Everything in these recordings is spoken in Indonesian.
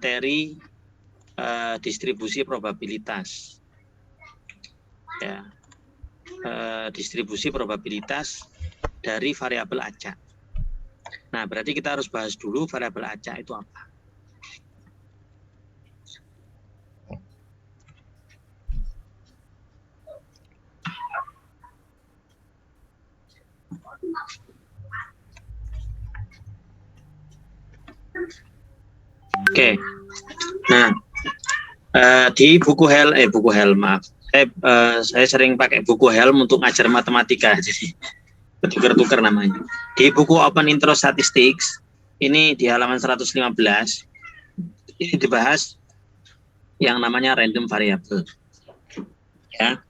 materi distribusi probabilitas. Ya, distribusi probabilitas dari variabel acak. Nah, berarti kita harus bahas dulu variabel acak itu apa. Oke. Nah, di buku maaf. Saya sering pakai buku Helm untuk ngajar matematika, jadi bertukar-tukar namanya. Di buku Open Intro Statistics, ini di halaman 115, ini dibahas yang namanya random variable. Ya,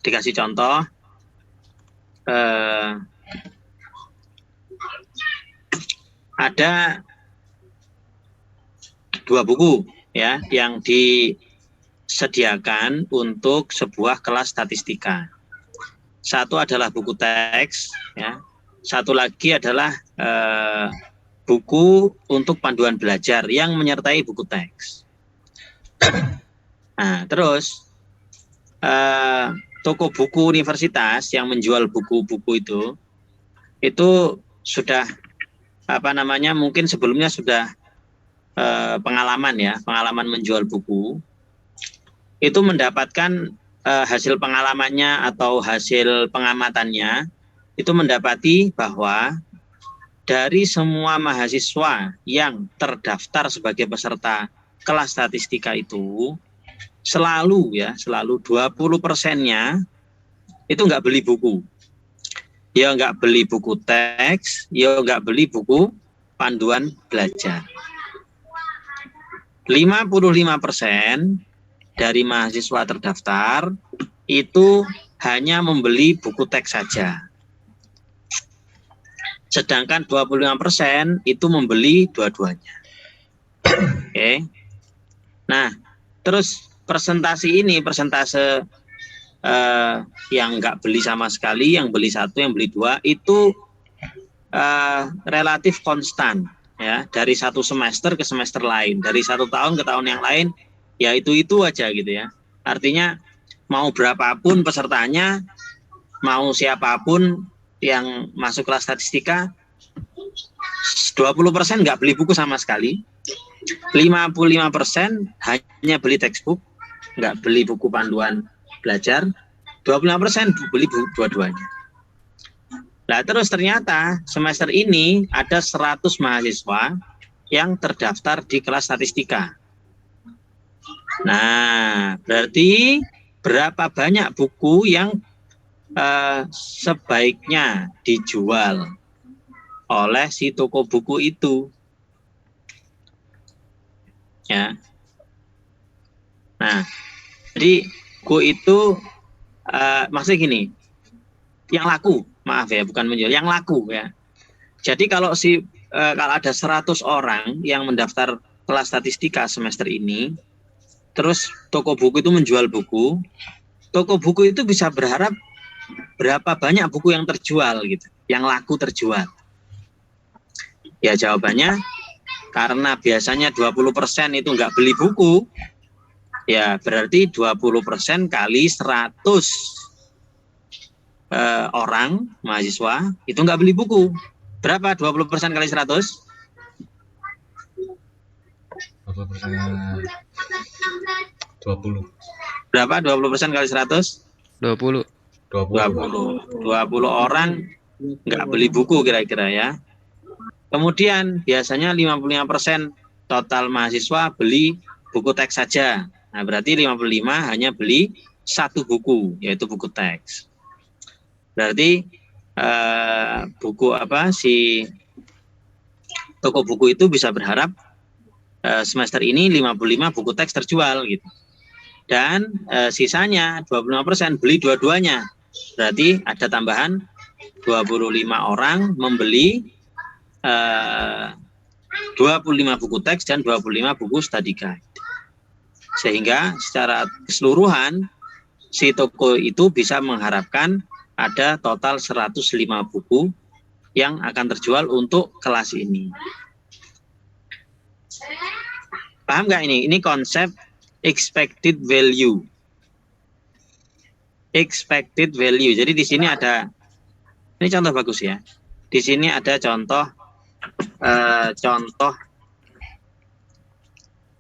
dikasih contoh, ada 2 buku ya yang disediakan untuk sebuah kelas statistika. Satu adalah buku teks, ya. Satu lagi adalah buku untuk panduan belajar yang menyertai buku teks. Nah, terus toko buku universitas yang menjual buku-buku itu sudah mungkin sebelumnya sudah pengalaman menjual buku, itu mendapatkan hasil pengalamannya atau hasil pengamatannya, itu mendapati bahwa dari semua mahasiswa yang terdaftar sebagai peserta kelas statistika itu, selalu 20%-nya itu nggak beli buku. Ya nggak beli buku teks, ya nggak beli buku panduan belajar. 55% dari mahasiswa terdaftar itu hanya membeli buku teks saja. Sedangkan 25% itu membeli dua-duanya. Oke. Nah, terus persentase yang nggak beli sama sekali, yang beli 1, yang beli 2, itu relatif konstan. Ya, dari satu semester ke semester lain, dari 1 tahun ke tahun yang lain, ya itu aja gitu ya. Artinya mau berapapun pesertanya, mau siapapun yang masuk kelas statistika, 20% nggak beli buku sama sekali, 55% hanya beli textbook, nggak beli buku panduan belajar, 25% beli buku dua-duanya. Nah, terus ternyata semester ini ada 100 mahasiswa yang terdaftar di kelas statistika. Nah, berarti berapa banyak buku yang sebaiknya dijual oleh si toko buku itu? Ya. Nah, jadi buku itu maksudnya gini, yang laku, maaf ya, bukan menjual, yang laku ya. Jadi kalau ada 100 orang yang mendaftar kelas statistika semester ini, terus toko buku itu menjual buku, toko buku itu bisa berharap berapa banyak buku yang terjual gitu, yang laku terjual. Ya jawabannya, karena biasanya 20% itu nggak beli buku, ya berarti 20% kali 100 orang mahasiswa itu nggak beli buku. Berapa 20% kali 100? 20. Berapa 20% kali 100? 20. 20 orang nggak beli buku kira-kira ya. Kemudian biasanya 55% total mahasiswa beli buku teks saja. Nah, berarti 55 hanya beli 1 buku, yaitu buku teks. Berarti toko buku itu bisa berharap semester ini 55 buku teks terjual gitu. Dan sisanya 25% beli dua-duanya. Berarti ada tambahan 25 orang membeli 25 buku teks dan 25 buku study guide. Sehingga secara keseluruhan si toko itu bisa mengharapkan ada total 105 buku yang akan terjual untuk kelas ini. Paham nggak ini? Ini konsep expected value. Expected value. Jadi di sini ada, ini contoh bagus ya. Di sini ada contoh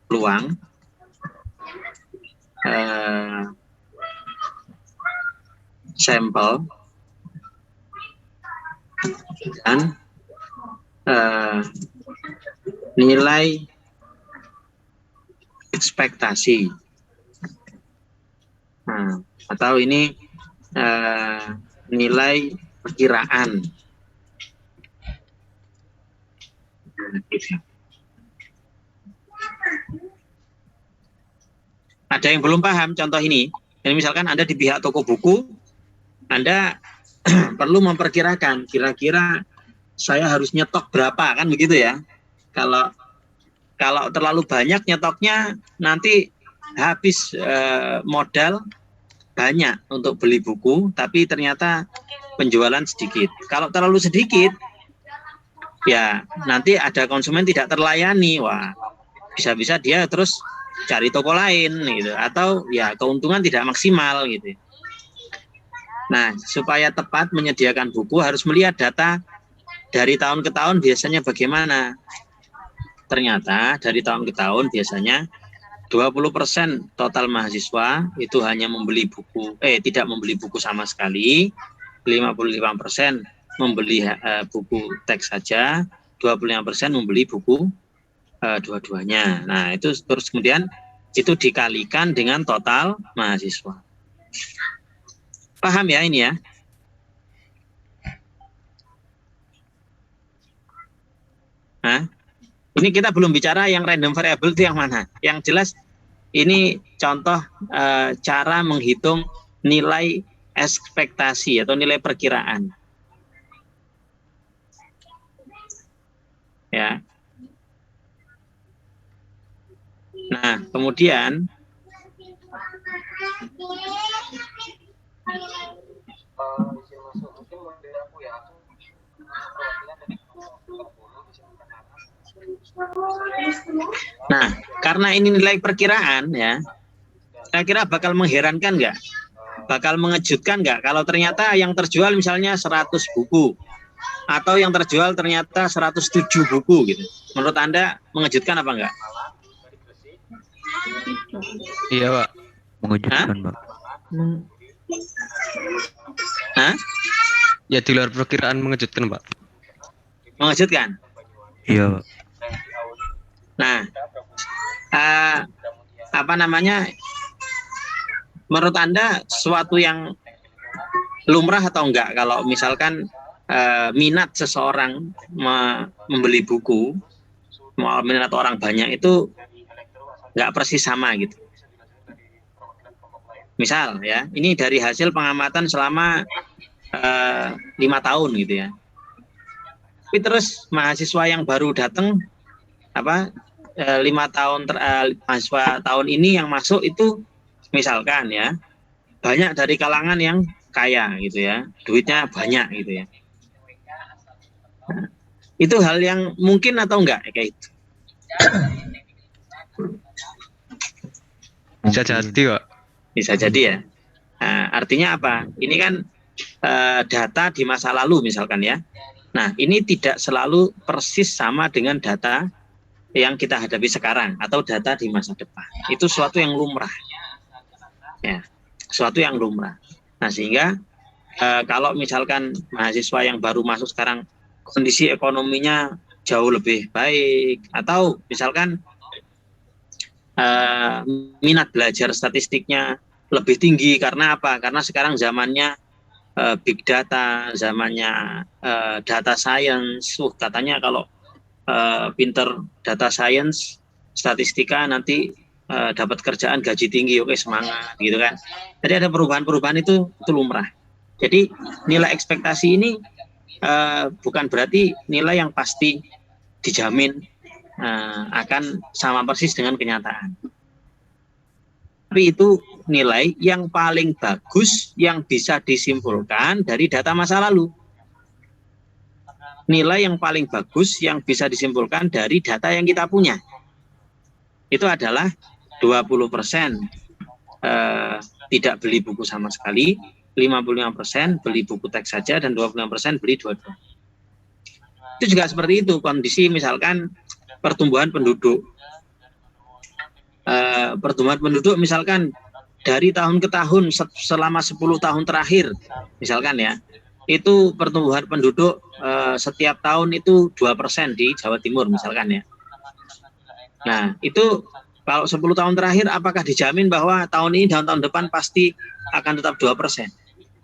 peluang sampel dan nilai ekspektasi. Nah, atau ini nilai perkiraan. Ada yang belum paham contoh ini? Jadi misalkan Anda di pihak toko buku, Anda perlu memperkirakan kira-kira saya harus nyetok berapa, kan begitu ya? Kalau terlalu banyak nyetoknya nanti habis modal banyak untuk beli buku, tapi ternyata penjualan sedikit. Kalau terlalu sedikit, ya nanti ada konsumen tidak terlayani, wah bisa-bisa dia terus cari toko lain gitu, atau ya keuntungan tidak maksimal gitu. Nah, supaya tepat menyediakan buku harus melihat data dari tahun ke tahun biasanya bagaimana. Ternyata dari tahun ke tahun biasanya 20% total mahasiswa itu hanya membeli buku, tidak membeli buku sama sekali, 55% membeli buku teks saja, 25% membeli buku dua-duanya. Nah, itu terus kemudian itu dikalikan dengan total mahasiswa. Paham ya ini ya? Nah, ini kita belum bicara yang random variable itu yang mana. Yang jelas ini contoh cara menghitung nilai ekspektasi atau nilai perkiraan. Ya. Nah, kemudian nah, karena ini nilai perkiraan ya, kira-kira bakal mengherankan nggak? Bakal mengejutkan nggak kalau ternyata yang terjual misalnya 100 buku atau yang terjual ternyata 107 buku gitu. Menurut Anda mengejutkan apa enggak? Iya, Pak. Mengejutkan, Pak. Hah? Ya di luar perkiraan mengejutkan, Pak. Mengejutkan? Iya, Pak. Nah, apa namanya? Menurut Anda suatu yang lumrah atau enggak kalau misalkan minat seseorang membeli buku, minat orang banyak itu enggak persis sama gitu. Misal ya, ini dari hasil pengamatan selama 5 tahun gitu ya. Tapi terus mahasiswa yang baru datang 5 tahun mahasiswa tahun ini yang masuk itu misalkan ya banyak dari kalangan yang kaya gitu ya, duitnya banyak gitu ya. Nah, itu hal yang mungkin atau enggak kayak itu? Bisa jadi, Pak. Bisa jadi ya. Nah, artinya apa? Ini kan data di masa lalu misalkan ya. Nah, ini tidak selalu persis sama dengan data yang kita hadapi sekarang atau data di masa depan. Itu suatu yang lumrah. Ya, suatu yang lumrah. Nah, sehingga kalau misalkan mahasiswa yang baru masuk sekarang kondisi ekonominya jauh lebih baik, atau misalkan minat belajar statistiknya lebih tinggi karena apa? Karena sekarang zamannya big data, zamannya data science. Katanya kalau pinter data science, statistika nanti dapat kerjaan gaji tinggi, oke semangat gitu kan. Jadi ada perubahan-perubahan itu lumrah. Jadi nilai ekspektasi ini bukan berarti nilai yang pasti dijamin akan sama persis dengan kenyataan. Tapi itu nilai yang paling bagus yang bisa disimpulkan dari data masa lalu. Nilai yang paling bagus yang bisa disimpulkan dari data yang kita punya. itu adalah 20% tidak beli buku sama sekali, 55% beli buku teks saja, dan 25% beli dua-dua. Itu juga seperti itu kondisi misalkan pertumbuhan penduduk. Pertumbuhan penduduk misalkan dari tahun ke tahun selama 10 tahun terakhir misalkan ya, itu pertumbuhan penduduk setiap tahun itu 2% di Jawa Timur misalkan ya. Nah itu kalau 10 tahun terakhir apakah dijamin bahwa tahun ini dan tahun depan pasti akan tetap 2%?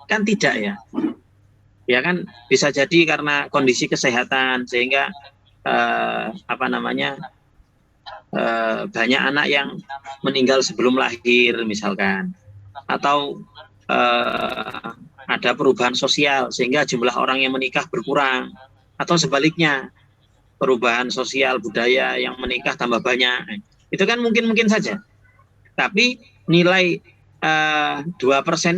Kan tidak ya. Ya kan bisa jadi karena kondisi kesehatan sehingga banyak anak yang meninggal sebelum lahir misalkan, atau ada perubahan sosial sehingga jumlah orang yang menikah berkurang, atau sebaliknya perubahan sosial budaya yang menikah tambah banyak. Itu kan mungkin saja. Tapi nilai 2%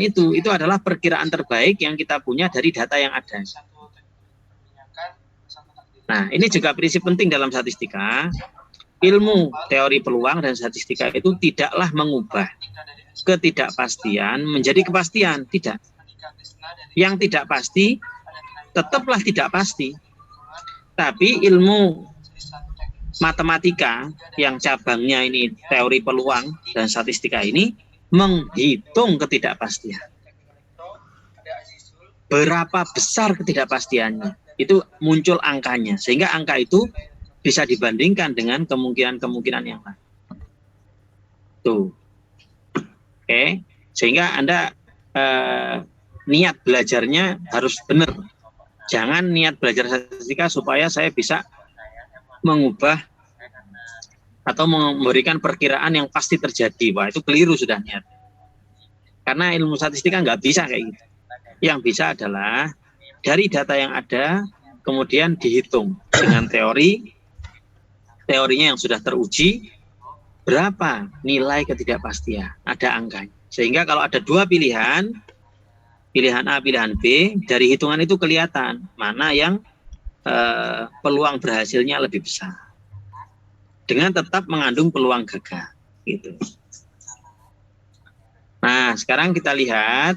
itu adalah perkiraan terbaik yang kita punya dari data yang ada. Nah, ini juga prinsip penting dalam statistika. Ilmu teori peluang dan statistika itu tidaklah mengubah ketidakpastian menjadi kepastian, tidak. Yang tidak pasti tetaplah tidak pasti. Tapi ilmu matematika yang cabangnya ini teori peluang dan statistika ini menghitung ketidakpastian. Berapa besar ketidakpastiannya? Itu muncul angkanya, sehingga angka itu bisa dibandingkan dengan kemungkinan-kemungkinan yang lain. Tuh. Oke, sehingga Anda niat belajarnya harus benar. Jangan niat belajar statistika supaya saya bisa mengubah atau memberikan perkiraan yang pasti terjadi. Wah, itu keliru sudah niat. Karena ilmu statistika nggak bisa kayak gitu. Yang bisa adalah dari data yang ada, kemudian dihitung dengan teorinya yang sudah teruji, berapa nilai ketidakpastian, ada angkanya. Sehingga kalau ada dua pilihan A, pilihan B, dari hitungan itu kelihatan mana yang peluang berhasilnya lebih besar. Dengan tetap mengandung peluang gagal. Gitu. Nah, sekarang kita lihat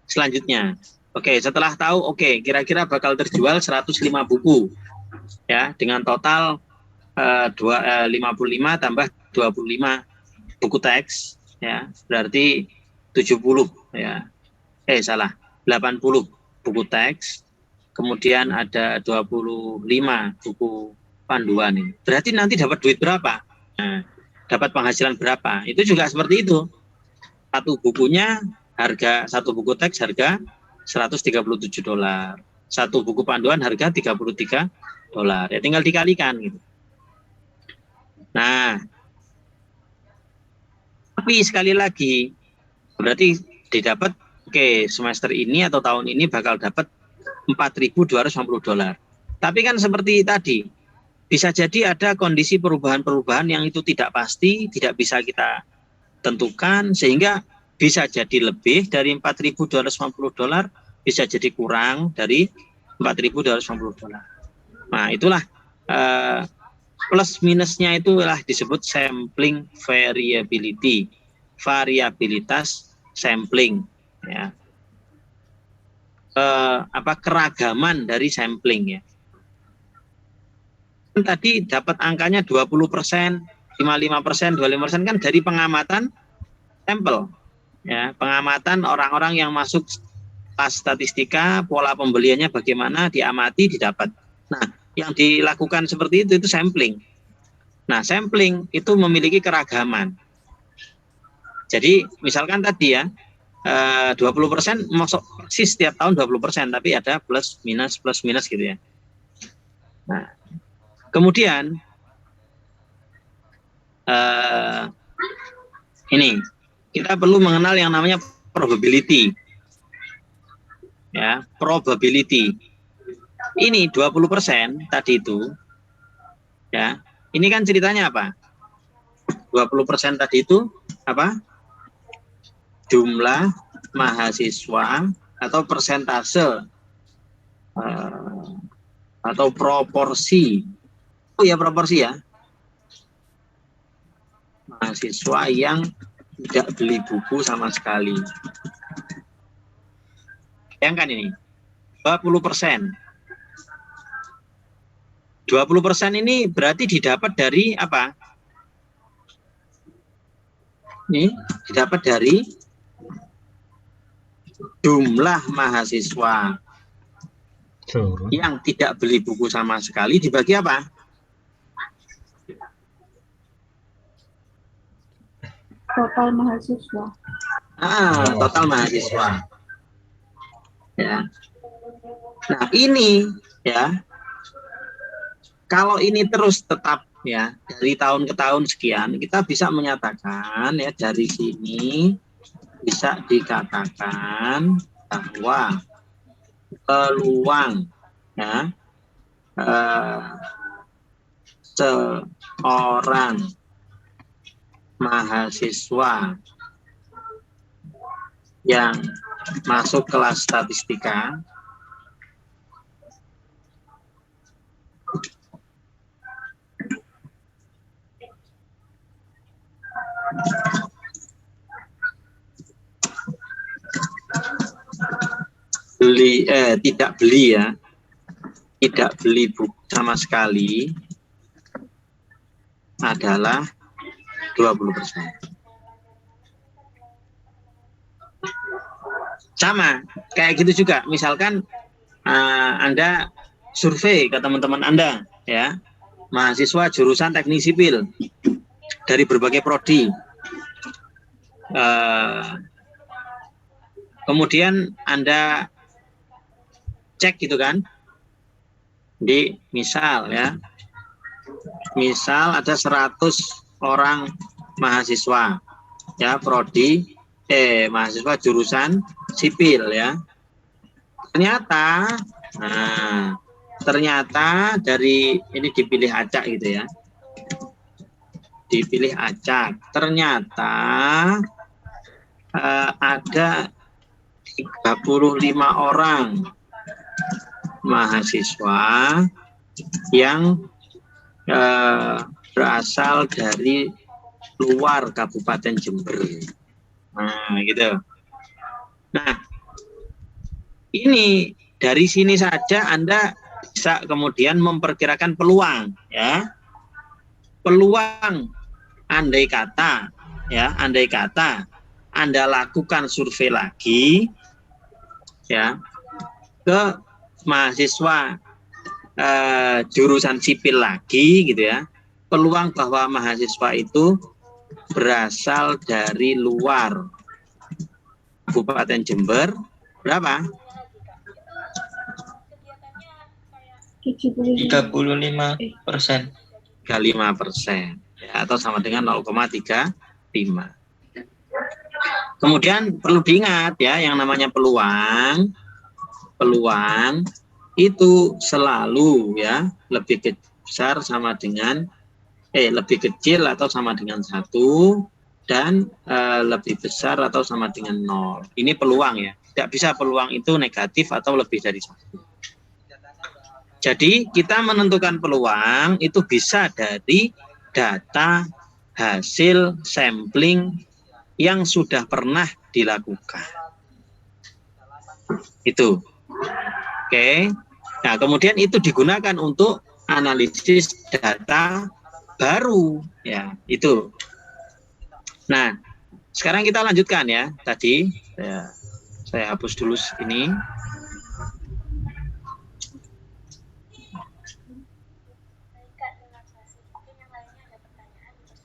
selanjutnya. Oke, setelah tahu, kira-kira bakal terjual 105 buku. Ya, dengan total 55 tambah 25 buku teks, ya, berarti 70 ya. 80 buku teks. Kemudian ada 25 buku panduan ini. Berarti nanti dapat duit berapa? Nah, dapat penghasilan berapa? Itu juga seperti itu. Satu buku teks harga $137. Satu buku panduan harga $33. Ya tinggal dikalikan gitu. Nah, tapi sekali lagi berarti didapat semester ini atau tahun ini bakal dapat $4.250. Tapi kan seperti tadi, bisa jadi ada kondisi perubahan-perubahan yang itu tidak pasti, tidak bisa kita tentukan, sehingga bisa jadi lebih dari $4.250, bisa jadi kurang dari $4.250. Nah, itulah plus minusnya itulah disebut sampling variability, variabilitas sampling, ya. Keragaman dari sampling, ya. Tadi dapat angkanya 20%, 55%, 25% kan dari pengamatan sampel, ya, pengamatan orang-orang yang masuk pas statistika, pola pembeliannya bagaimana, diamati, didapat. Nah, yang dilakukan seperti itu sampling. Nah, sampling itu memiliki keragaman. Jadi, misalkan tadi ya, 20% masuk persis setiap tahun 20%, tapi ada plus minus gitu ya. Nah, kemudian ini kita perlu mengenal yang namanya probability. Ya, probability. Ini 20% tadi itu, ya. Ini kan ceritanya apa? 20% tadi itu apa? Jumlah mahasiswa atau persentase atau proporsi. Oh ya, proporsi ya. mahasiswa yang tidak beli buku sama sekali. Bayangkan ini, 20%. 20% ini berarti didapat dari apa? Ini didapat dari jumlah mahasiswa yang tidak beli buku sama sekali dibagi apa? Total mahasiswa. Total mahasiswa. Ya. Nah, ini ya. Kalau ini terus tetap ya dari tahun ke tahun sekian, kita bisa menyatakan ya dari sini bisa dikatakan bahwa peluang ya seorang mahasiswa yang masuk kelas statistika tidak beli buku sama sekali adalah 20%. Sama kayak gitu juga, misalkan Anda survei ke teman-teman Anda ya, mahasiswa jurusan teknik sipil dari berbagai prodi, kemudian Anda cek gitu kan, di misal ya, misal ada 100 orang mahasiswa ya prodi mahasiswa jurusan sipil ya, ternyata dari ini dipilih acak gitu ya, dipilih acak, ternyata ada 35 orang mahasiswa yang berasal dari luar Kabupaten Jember. Nah, gitu. Nah, ini dari sini saja Anda bisa kemudian memperkirakan peluang ya. Peluang andai kata Anda lakukan survei lagi ya ke mahasiswa jurusan sipil lagi gitu ya, peluang bahwa mahasiswa itu berasal dari luar Kabupaten Jember berapa? 35%. 35% ya, atau sama dengan 0,35. Kemudian perlu diingat ya, yang namanya peluang itu selalu ya lebih besar sama dengan lebih kecil atau sama dengan 1 dan lebih besar atau sama dengan 0. Ini peluang ya, tidak bisa peluang itu negatif atau lebih dari 1. Jadi kita menentukan peluang itu bisa dari data hasil sampling yang sudah pernah dilakukan. Itu. Oke. Nah, kemudian itu digunakan untuk analisis data baru ya, itu. Nah, sekarang kita lanjutkan ya. Tadi saya hapus dulu ini.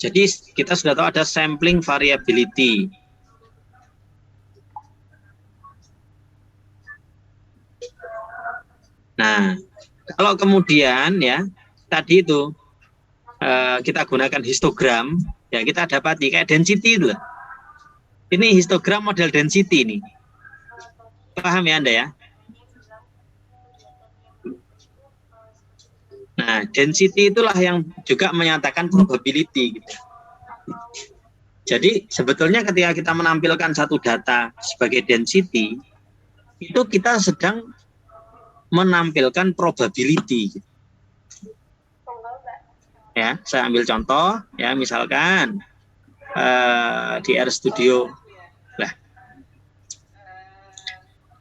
Jadi kita sudah tahu ada sampling variability. Nah, kalau kemudian ya tadi itu kita gunakan histogram, ya kita dapati kayak density itu. Ini histogram model density ini. Paham ya Anda ya? Nah, density itulah yang juga menyatakan probability gitu. Jadi sebetulnya ketika kita menampilkan satu data sebagai density, itu kita sedang menampilkan probability gitu. Ya, saya ambil contoh ya, misalkan di RStudio. Lah,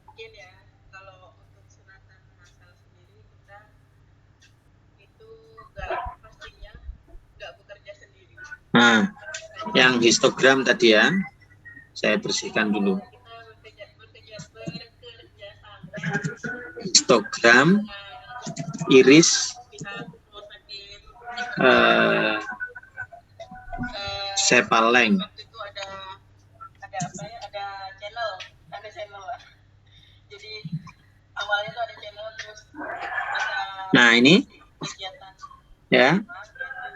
Mungkin ya, kalau untuk sunatan massal sendiri kita itu pastinya nggak bekerja sendiri. nah, yang histogram tadi ya, saya bersihkan dulu. Kita bekerja sama Histogram, iris, pihak rumah sakit. Sepaleng. Waktu itu ada apa ya? Ada channel lah. Jadi awalnya tuh ada channel, terus ada Nah ini kegiatan ya.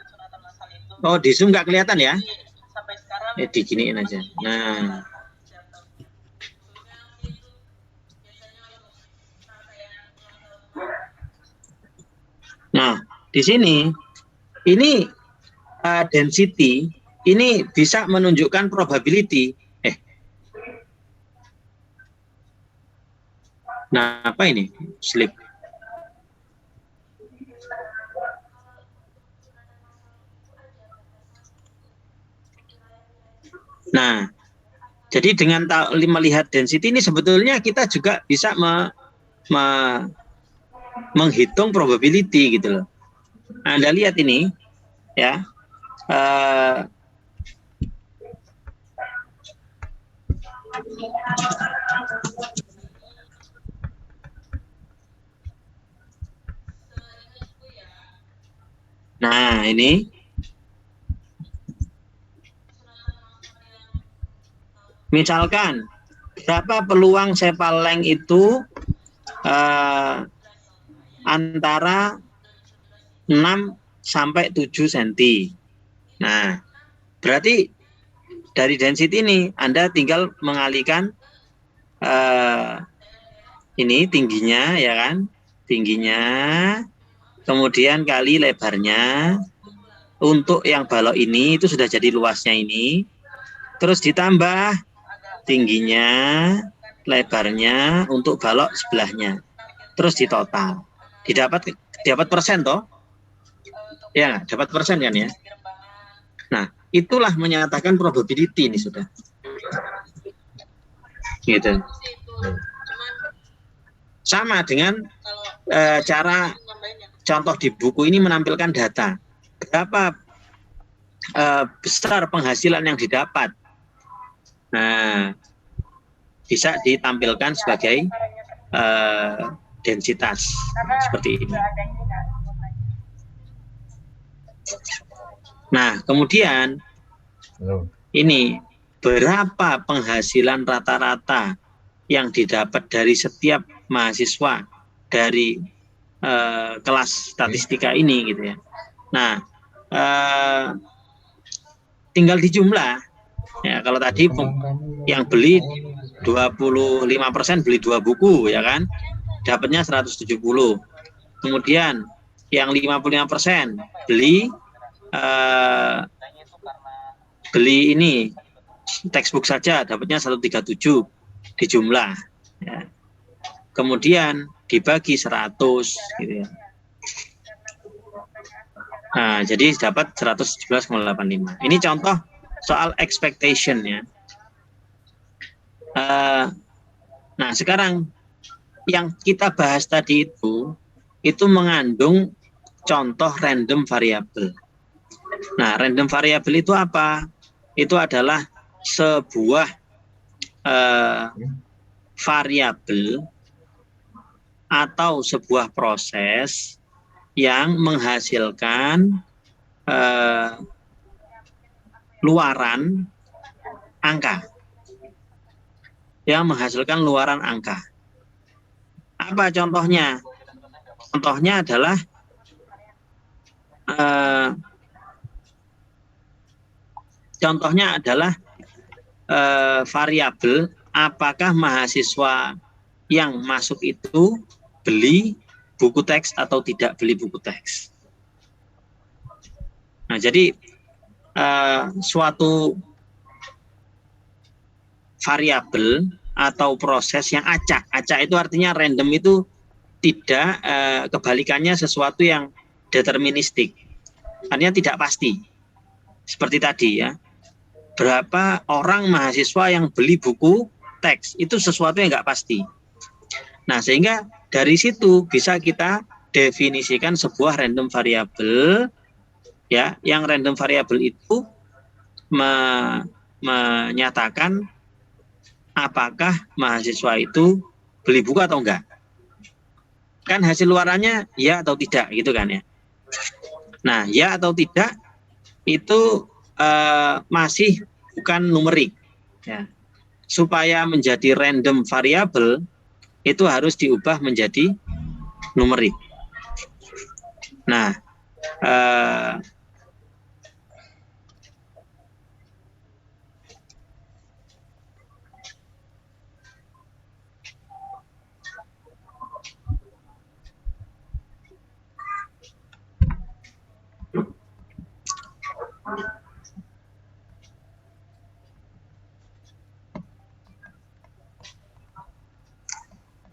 sunatan massal itu. Oh di zoom nggak kelihatan ya? Jadi, sampai sekarang Diginiin aja. Nah. Nah, di sini ini density ini bisa menunjukkan probability. Nah, apa ini? Slip. Nah, jadi dengan melihat density ini sebetulnya kita juga bisa menghitung probability gitu loh. Anda lihat ini ya. Nah, ini misalkan berapa peluang Sepaleng itu antara 6 sampai 7 cm. Nah, berarti dari density ini Anda tinggal mengalihkan ini tingginya ya kan, tingginya, kemudian kali lebarnya. Untuk yang balok ini itu sudah jadi luasnya ini, terus ditambah tingginya, lebarnya untuk balok sebelahnya, terus ditotal, dapat persen toh, ya dapat persen kan ya. Nah itulah menyatakan probability ini sudah, gitu. Sama dengan cara contoh di buku ini menampilkan data. Berapa besar penghasilan yang didapat. Nah, bisa ditampilkan sebagai densitas seperti ini. Nah, kemudian ini berapa penghasilan rata-rata yang didapat dari setiap mahasiswa dari kelas statistika ini gitu ya. Nah, tinggal dijumlah ya. Kalau tadi yang beli 25% beli 2 buku ya kan, dapatnya 170. Kemudian yang 55% beli ini textbook saja, dapatnya 137, dijumlah ya. Kemudian dibagi 100 gitu ya. Nah, jadi dapat 117,85. Ini contoh soal expectation ya. Nah, sekarang yang kita bahas tadi itu mengandung contoh random variable. Nah, random variable itu apa? Itu adalah sebuah variabel atau sebuah proses yang menghasilkan luaran angka. Apa contohnya? Contohnya adalah variabel apakah mahasiswa yang masuk itu beli buku teks atau tidak beli buku teks. Nah, jadi suatu variabel atau proses yang acak itu artinya random, itu tidak kebalikannya sesuatu yang deterministik, artinya tidak pasti. Seperti tadi ya, berapa orang mahasiswa yang beli buku teks, itu sesuatu yang nggak pasti. Nah, sehingga dari situ bisa kita definisikan sebuah random variable, ya, yang random variable itu menyatakan apakah mahasiswa itu beli buku atau enggak. Kan hasil luarannya ya atau tidak gitu kan ya. Nah, ya atau tidak itu masih bukan numerik ya. Supaya menjadi random variable itu harus diubah menjadi numerik. Nah,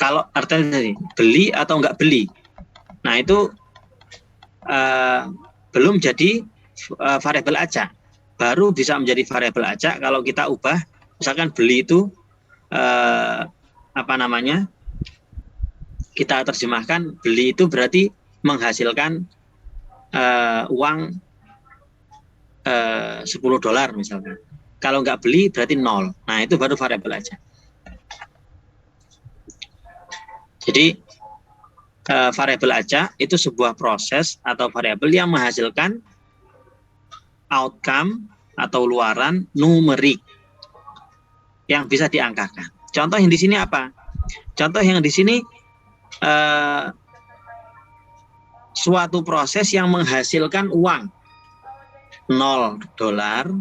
kalau artinya beli atau enggak beli, nah itu belum jadi variabel acak, baru bisa menjadi variabel acak kalau kita ubah, misalkan beli itu apa namanya, kita terjemahkan beli itu berarti menghasilkan uang $10 misalkan. Kalau nggak beli berarti 0. Nah, itu baru variabel acak. Jadi variabel acak itu sebuah proses atau variabel yang menghasilkan outcome atau luaran numerik yang bisa diangkakan. Contoh yang di sini apa? Contoh yang di sini suatu proses yang menghasilkan uang $0, $137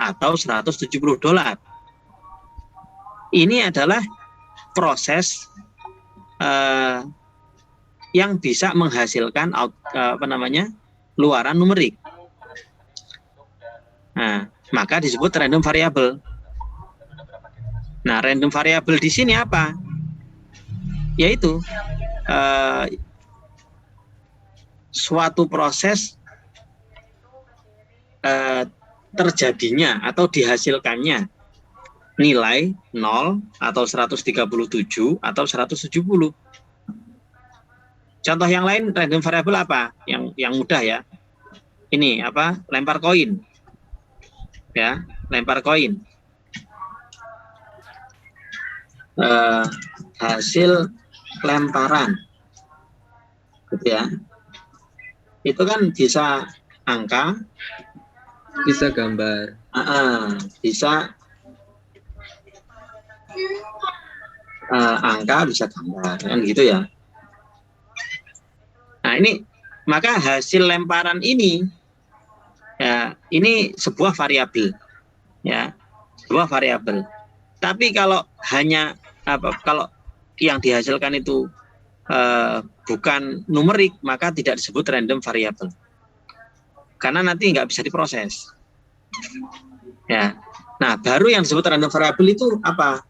atau $170. Ini adalah proses yang bisa menghasilkan luaran numerik. Nah, maka disebut random variable. Nah, random variable di sini apa? Yaitu suatu proses terjadinya atau dihasilkannya nilai 0 atau 137 atau 170. Contoh yang lain random variable apa? Yang mudah ya. Ini apa? Lempar koin. Ya, lempar koin. Hasil lemparan. Gitu ya. Itu kan bisa angka, Bisa gambar. bisa angka, bisa gambar, kan gitu ya. Nah, ini maka hasil lemparan ini ya, ini sebuah variabel ya, sebuah variabel. Tapi kalau hanya kalau yang dihasilkan itu bukan numerik, maka tidak disebut random variable karena nanti nggak bisa diproses ya. Nah, baru yang disebut random variable itu apa?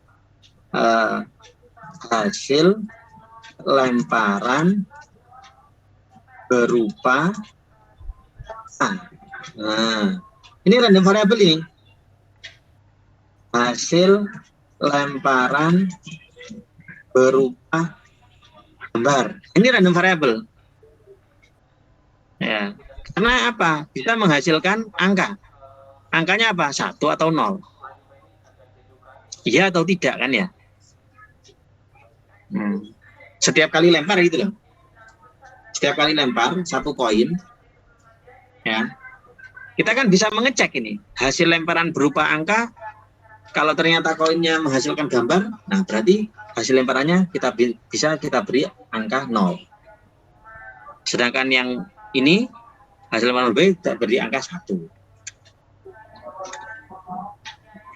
Hasil lemparan berupa nah, ini random variable ini. Hasil lemparan berupa gambar. Ini random variable. Ya. Karena apa? Bisa menghasilkan angka. Angkanya apa? 1 atau 0. Iya atau tidak kan ya? Setiap kali lempar gitu loh. Setiap kali lempar satu koin, ya, kita kan bisa mengecek ini hasil lemparan berupa angka. Kalau ternyata koinnya menghasilkan gambar, nah berarti hasil lemparannya bisa kita beri angka 0. Sedangkan yang ini hasil lemparan B kita beri angka 1.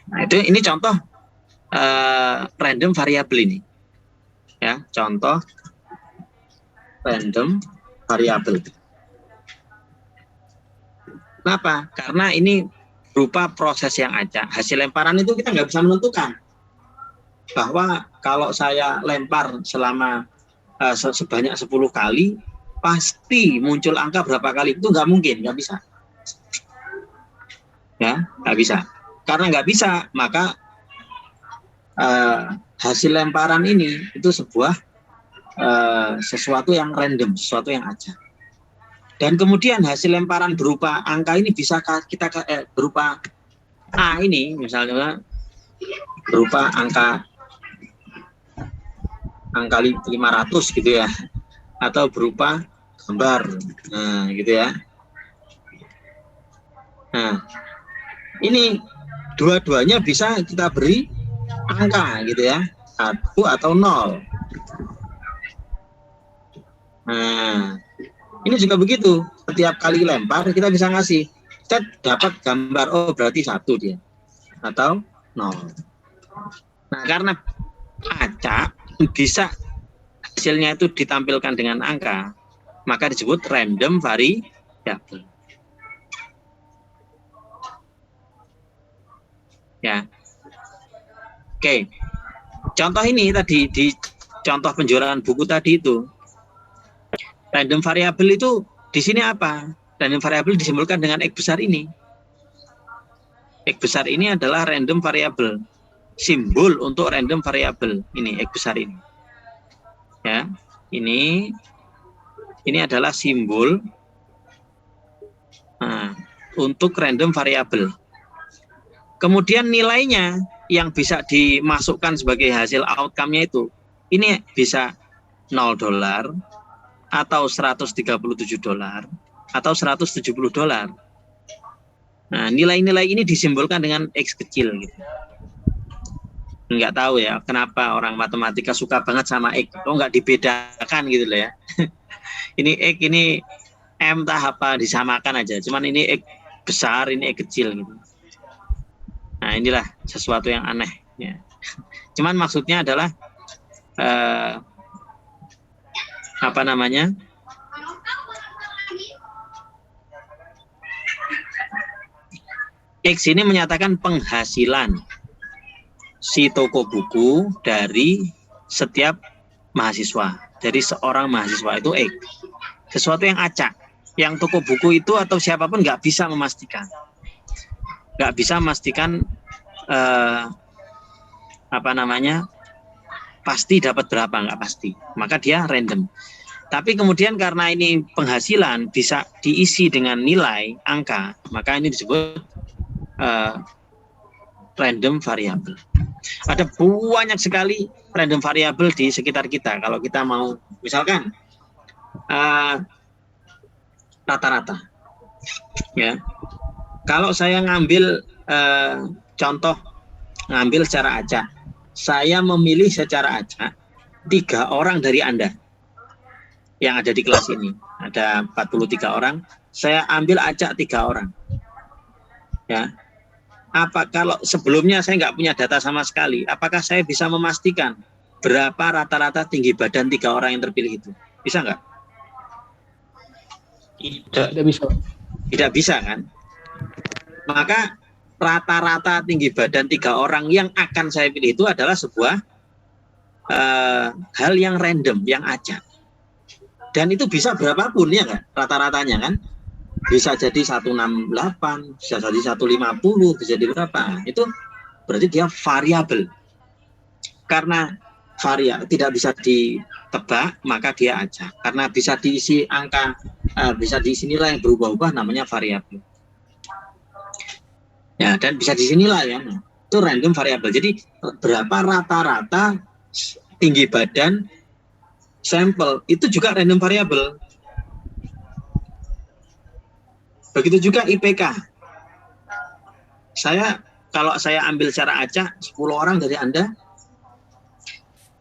Nah, ini contoh random variable ini. Ya, contoh random variable. Kenapa? Karena ini berupa proses yang acak. Hasil lemparan itu kita nggak bisa menentukan bahwa kalau saya lempar selama sebanyak 10 kali pasti muncul angka berapa kali, itu nggak mungkin, nggak bisa. Ya, nggak bisa. Karena nggak bisa, maka hasil lemparan ini itu sebuah sesuatu yang random, sesuatu yang acak. Dan kemudian hasil lemparan berupa angka ini bisa kita berupa A ini, misalnya berupa angka 500 gitu ya, atau berupa gambar, nah gitu ya. Nah, ini dua-duanya bisa kita beri angka gitu ya, 1 atau 0. Nah, ini juga begitu. Setiap kali lempar kita bisa ngasih, kita dapat gambar, oh berarti 1 dia, atau 0. Nah, karena acak bisa hasilnya itu ditampilkan dengan angka, maka disebut random variable. Ya, oke. Contoh ini tadi di contoh penjualan buku tadi itu, random variable itu di sini apa? Random variable disimbolkan dengan X besar ini. X besar ini adalah random variable, simbol untuk random variable ini X besar ini. Ya, ini adalah simbol untuk random variable. Kemudian nilainya yang bisa dimasukkan sebagai hasil outcome-nya itu, ini bisa $0 atau $137 atau $170. Nah, nilai-nilai ini disimbolkan dengan X kecil gitu. Nggak tahu ya kenapa orang matematika suka banget sama X. Oh, nggak dibedakan gitu loh ya. Ini X, ini M entah apa, disamakan aja. Cuman ini X besar, ini X kecil gitu. Nah, inilah sesuatu yang aneh ya. Cuman maksudnya adalah apa namanya? X ini menyatakan penghasilan si toko buku dari setiap mahasiswa, dari seorang mahasiswa itu X. Sesuatu yang acak, yang toko buku itu atau siapapun nggak bisa memastikan. Nggak bisa memastikan apa namanya, pasti dapat berapa, nggak pasti, maka dia random. Tapi kemudian karena ini penghasilan bisa diisi dengan nilai angka, maka ini disebut random variable. Ada banyak sekali random variable di sekitar kita. Kalau kita mau misalkan rata-rata ya, kalau saya ngambil contoh, ngambil secara acak, saya memilih secara acak 3 orang dari Anda yang ada di kelas ini. Ada 43 orang, saya ambil acak 3 orang. Ya, apa kalau sebelumnya saya nggak punya data sama sekali, apakah saya bisa memastikan berapa rata-rata tinggi badan 3 orang yang terpilih itu? Bisa nggak? Tidak bisa. Tidak bisa kan? Maka rata-rata tinggi badan 3 orang yang akan saya pilih itu adalah sebuah hal yang random, yang acak. Dan itu bisa berapapun ya kan? Rata-ratanya kan? Bisa jadi 168, bisa jadi 150, bisa jadi berapa. Itu berarti dia variabel. Karena tidak bisa ditebak, maka dia acak. Karena bisa diisi angka, bisa diisi nilai yang berubah-ubah, namanya variabel. Ya, dan bisa diisi nilai ya. Itu random variabel. Jadi berapa rata-rata tinggi badan sampel, itu juga random variabel. Begitu juga IPK. Kalau saya ambil secara acak 10 orang dari Anda,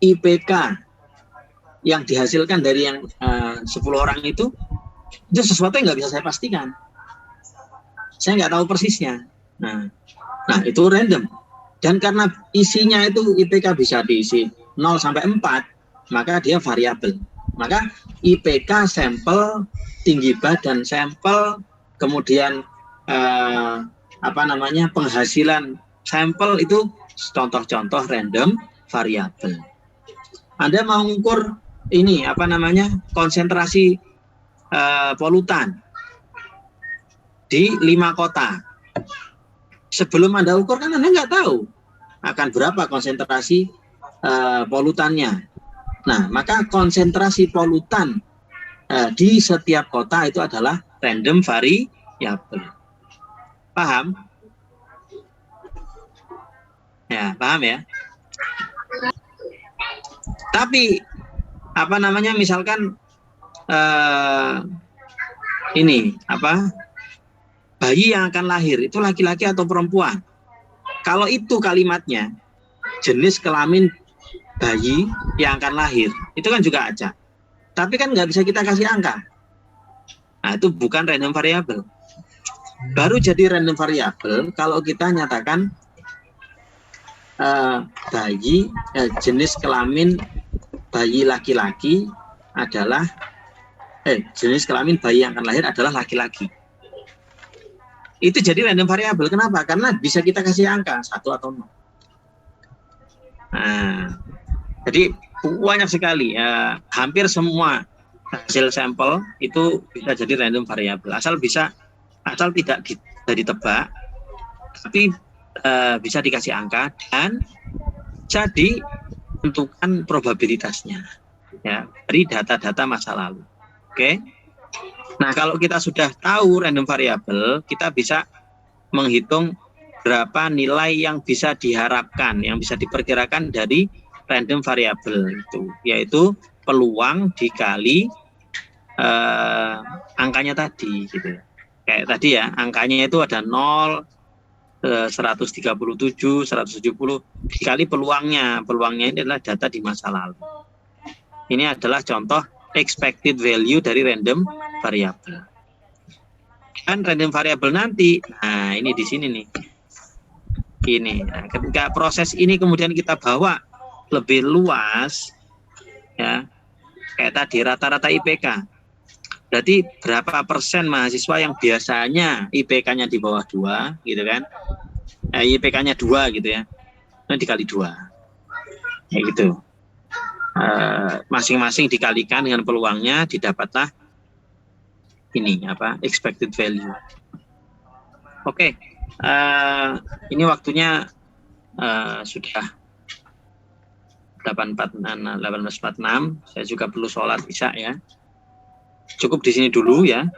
IPK yang dihasilkan dari yang 10 orang itu sesuatu yang nggak bisa saya pastikan. Saya nggak tahu persisnya. Nah, itu random. Dan karena isinya itu IPK bisa diisi 0 sampai 4, maka dia variabel. Maka IPK sampel, tinggi badan sampel, kemudian penghasilan sampel itu contoh-contoh random variabel. Anda mau mengukur ini konsentrasi polutan di 5 kota. sebelum Anda ukur kan Anda nggak tahu akan berapa konsentrasi polutannya. Nah, maka konsentrasi polutan di setiap kota itu adalah random variable. Paham? Ya, paham ya? Tapi apa namanya, misalkan ini apa, bayi yang akan lahir itu laki-laki atau perempuan. Kalau itu kalimatnya jenis kelamin bayi yang akan lahir, itu kan juga acak. Tapi kan nggak bisa kita kasih angka. Nah, itu bukan random variable. Baru jadi random variable kalau kita nyatakan bayi jenis kelamin bayi laki-laki adalah jenis kelamin bayi yang akan lahir adalah laki-laki. Itu jadi random variable. Kenapa? Karena bisa kita kasih angka 1 atau 0. Nah, jadi banyak sekali, hampir semua hasil sampel itu bisa jadi random variable. Asal tidak ditebak, tapi bisa dikasih angka dan jadi tentukan probabilitasnya ya dari data-data masa lalu. Oke. Nah, kalau kita sudah tahu random variable, kita bisa menghitung berapa nilai yang bisa diharapkan, yang bisa diperkirakan dari random variable itu, yaitu peluang dikali angkanya tadi gitu. Kayak tadi ya, angkanya itu ada 0, 137, 170 dikali peluangnya. Peluangnya ini adalah data di masa lalu. Ini adalah contoh expected value dari random variable. Dan random variable nanti, nah ini di sini nih. Ini, nah, ketika proses ini kemudian kita bawa lebih luas, ya, kayak tadi rata-rata IPK. Berarti berapa persen mahasiswa yang biasanya IPK-nya di bawah 2, gitu kan? IPK-nya 2 gitu ya. Nah, dikali 2. Kayak gitu. Masing-masing dikalikan dengan peluangnya, didapatlah ini apa? Expected value. Oke. Ini waktunya sudah 18.46. Saya juga perlu sholat isya ya. Cukup di sini dulu ya,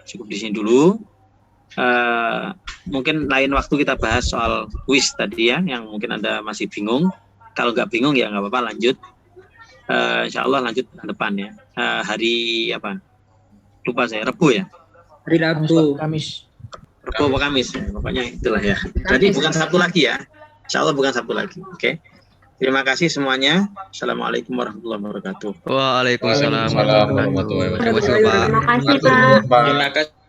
mungkin lain waktu kita bahas soal quiz tadi ya, yang mungkin Anda masih bingung. Kalau nggak bingung ya nggak apa-apa, lanjut. Insya Allah lanjut ke depan ya. Hari apa? Lupa saya, Rabu ya? Hari Rabu. Rabu apa Kamis? Pokoknya itulah ya. Jadi bukan Sabtu lagi ya. Insya Allah bukan Sabtu lagi. Oke. Terima kasih semuanya. Assalamualaikum warahmatullahi wabarakatuh. Waalaikumsalam Waalaikumsalam warahmatullahi wabarakatuh. Terima kasih, Pak. Terima kasih, Pak. Terima kasih.